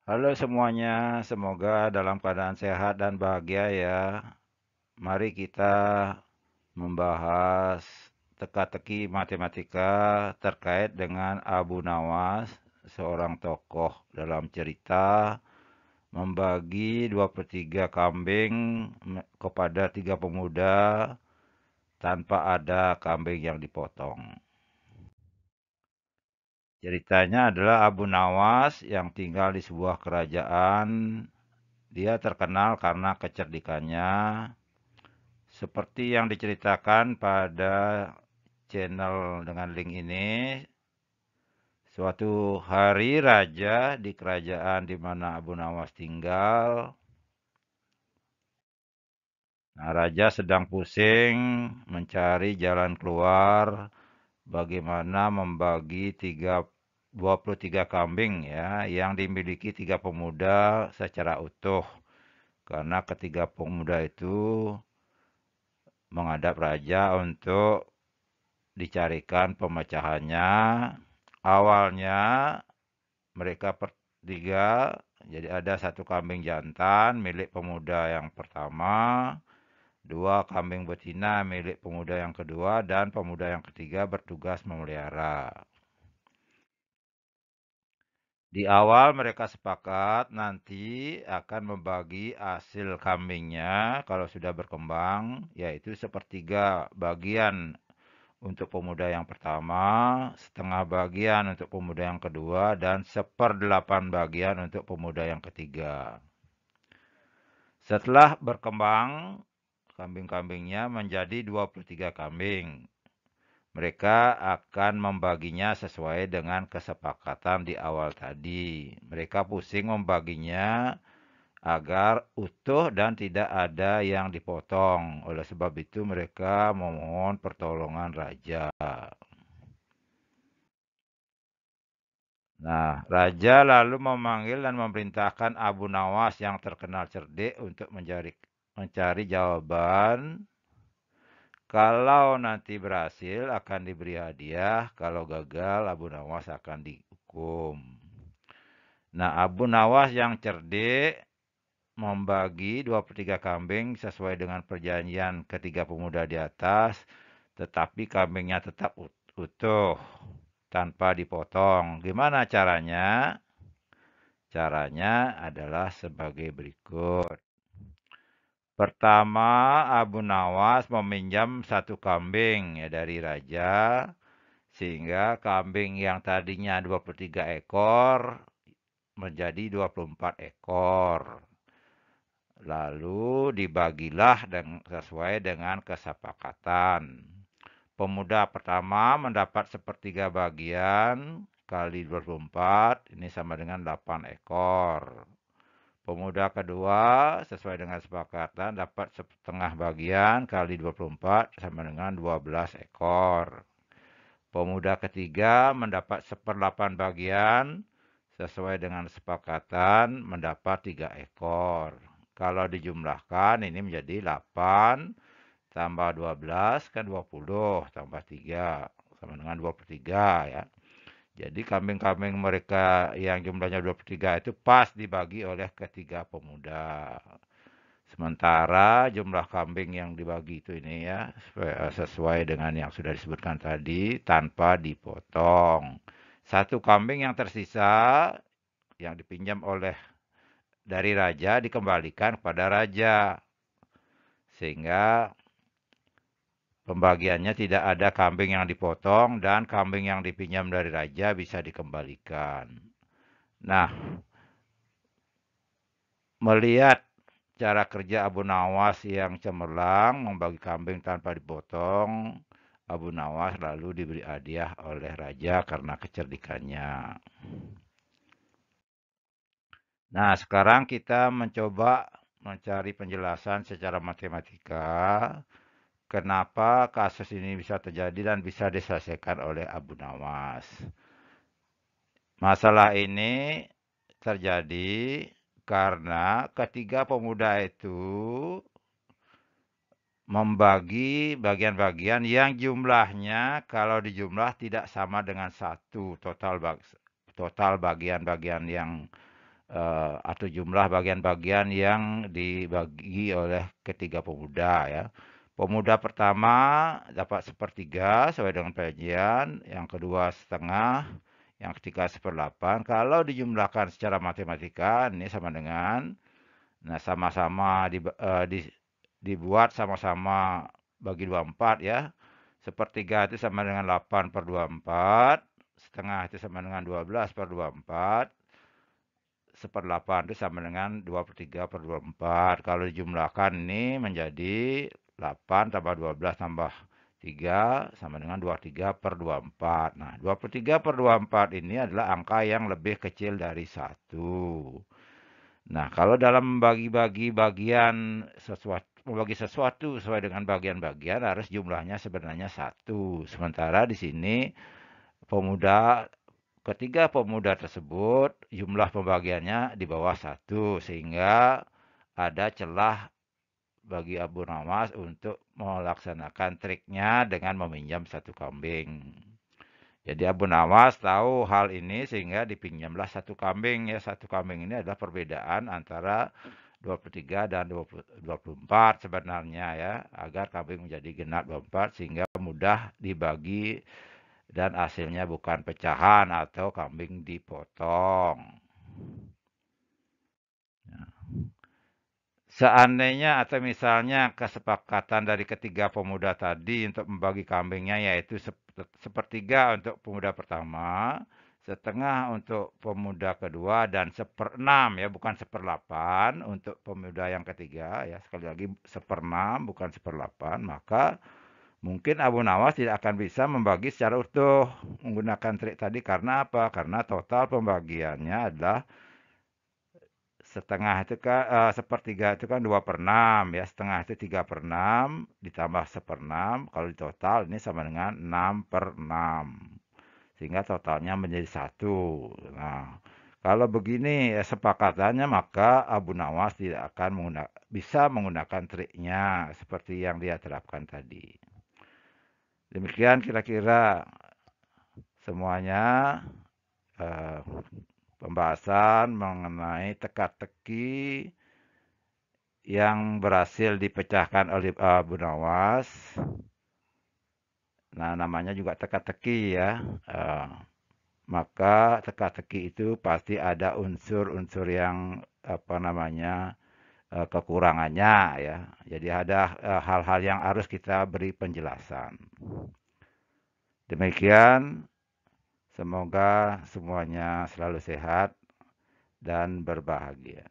Halo semuanya, semoga dalam keadaan sehat dan bahagia ya. Mari kita membahas teka-teki matematika terkait dengan Abu Nawas, seorang tokoh dalam cerita membagi 23 kambing kepada 3 pemuda tanpa ada kambing yang dipotong. Ceritanya adalah Abu Nawas yang tinggal di sebuah kerajaan. Dia terkenal karena kecerdikannya, seperti yang diceritakan pada channel dengan link ini. Suatu hari raja di kerajaan di mana Abu Nawas tinggal. Nah, raja sedang pusing mencari jalan keluar bagaimana membagi 23 kambing ya yang dimiliki 3 pemuda secara utuh. Karena ketiga pemuda itu menghadap raja untuk dicarikan pemecahannya. Awalnya mereka bertiga, jadi ada 1 kambing jantan milik pemuda yang pertama, 2 kambing betina milik pemuda yang kedua, dan pemuda yang ketiga bertugas memelihara. Di awal mereka sepakat nanti akan membagi hasil kambingnya kalau sudah berkembang, yaitu sepertiga bagian untuk pemuda yang pertama, setengah bagian untuk pemuda yang kedua, dan 1/8 bagian untuk pemuda yang ketiga. Setelah berkembang, kambing-kambingnya menjadi 23 kambing. Mereka akan membaginya sesuai dengan kesepakatan di awal tadi. Mereka pusing membaginya agar utuh dan tidak ada yang dipotong. Oleh sebab itu mereka memohon pertolongan raja. Nah, raja lalu memanggil dan memerintahkan Abu Nawas yang terkenal cerdik untuk mencari jawaban. Kalau nanti berhasil akan diberi hadiah, kalau gagal Abu Nawas akan dihukum. Nah, Abu Nawas yang cerdik membagi 23 kambing sesuai dengan perjanjian ketiga pemuda di atas, tetapi kambingnya tetap utuh tanpa dipotong. Gimana caranya? Caranya adalah sebagai berikut. Pertama, Abu Nawas meminjam 1 kambing ya dari raja, sehingga kambing yang tadinya 23 ekor menjadi 24 ekor. Lalu dibagilah sesuai dengan kesepakatan. Pemuda pertama mendapat sepertiga bagian kali 24, ini sama dengan 8 ekor. Pemuda kedua sesuai dengan kesepakatan dapat setengah bagian kali 24 sama dengan 12 ekor. Pemuda ketiga mendapat 1/8 bagian sesuai dengan kesepakatan mendapat 3 ekor. Kalau dijumlahkan ini menjadi 8 tambah 12 kan 20 tambah 3 sama dengan 23 ya. Jadi kambing-kambing mereka yang jumlahnya 23 itu pas dibagi oleh ketiga pemuda. Sementara jumlah kambing yang dibagi itu ini ya sesuai dengan yang sudah disebutkan tadi tanpa dipotong. 1 kambing yang tersisa yang dipinjam oleh dari raja dikembalikan kepada raja. Sehingga pembagiannya tidak ada kambing yang dipotong dan kambing yang dipinjam dari raja bisa dikembalikan. Nah, melihat cara kerja Abu Nawas yang cemerlang membagi kambing tanpa dipotong, Abu Nawas lalu diberi hadiah oleh raja karena kecerdikannya. Nah, sekarang kita mencoba mencari penjelasan secara matematika kenapa kasus ini bisa terjadi dan bisa diselesaikan oleh Abu Nawas. Masalah ini terjadi karena ketiga pemuda itu membagi bagian-bagian yang jumlahnya kalau dijumlah tidak sama dengan 1 total bagian-bagian yang atau jumlah bagian-bagian yang dibagi oleh ketiga pemuda ya. Pemuda pertama dapat 1/3 sesuai dengan penyajian, yang kedua setengah, yang ketiga 1/8. Kalau dijumlahkan secara matematika ini sama dengan, nah sama-sama dibuat sama-sama bagi 24 ya. 1/3 itu sama dengan 8/24, setengah itu sama dengan 12/24, 1/8 itu sama dengan 23/24. Kalau dijumlahkan ini menjadi 8 tambah 12 tambah 3 sama dengan 23/24. Nah, 23/24 ini adalah angka yang lebih kecil dari 1. Nah, kalau dalam membagi-bagi bagian sesuatu, membagi sesuatu sesuai dengan bagian-bagian harus jumlahnya sebenarnya 1. Sementara di sini pemuda ketiga pemuda tersebut jumlah pembagiannya di bawah 1 sehingga ada celah bagi Abu Nawas untuk melaksanakan triknya dengan meminjam 1 kambing. Jadi Abu Nawas tahu hal ini sehingga dipinjamlah 1 kambing ya. 1 kambing ini adalah perbedaan antara 23 dan 24 sebenarnya ya, agar kambing menjadi genap 24 sehingga mudah dibagi dan hasilnya bukan pecahan atau kambing dipotong. Seandainya atau misalnya kesepakatan dari ketiga pemuda tadi untuk membagi kambingnya yaitu 1/3 untuk pemuda pertama, setengah untuk pemuda kedua, dan 1/6 ya, bukan 1/8 untuk pemuda yang ketiga ya. Sekali lagi 1/6 bukan 1/8, maka mungkin Abu Nawas tidak akan bisa membagi secara utuh menggunakan trik tadi. Karena apa? Karena total pembagiannya adalah setengah itu kan 1/3 itu kan 2/6 ya, setengah itu 3/6 ditambah 1/6, kalau di total ini sama dengan 6/6 sehingga totalnya menjadi 1. Nah, kalau begini ya sepakatannya, maka Abu Nawas tidak akan bisa menggunakan triknya seperti yang dia terapkan tadi. Demikian kira-kira semuanya pembahasan mengenai teka-teki yang berhasil dipecahkan oleh Abu Nawas. Nah, namanya juga teka-teki ya. Maka teka-teki itu pasti ada unsur-unsur yang kekurangannya ya. Jadi ada hal-hal yang harus kita beri penjelasan. Demikian, semoga semuanya selalu sehat dan berbahagia.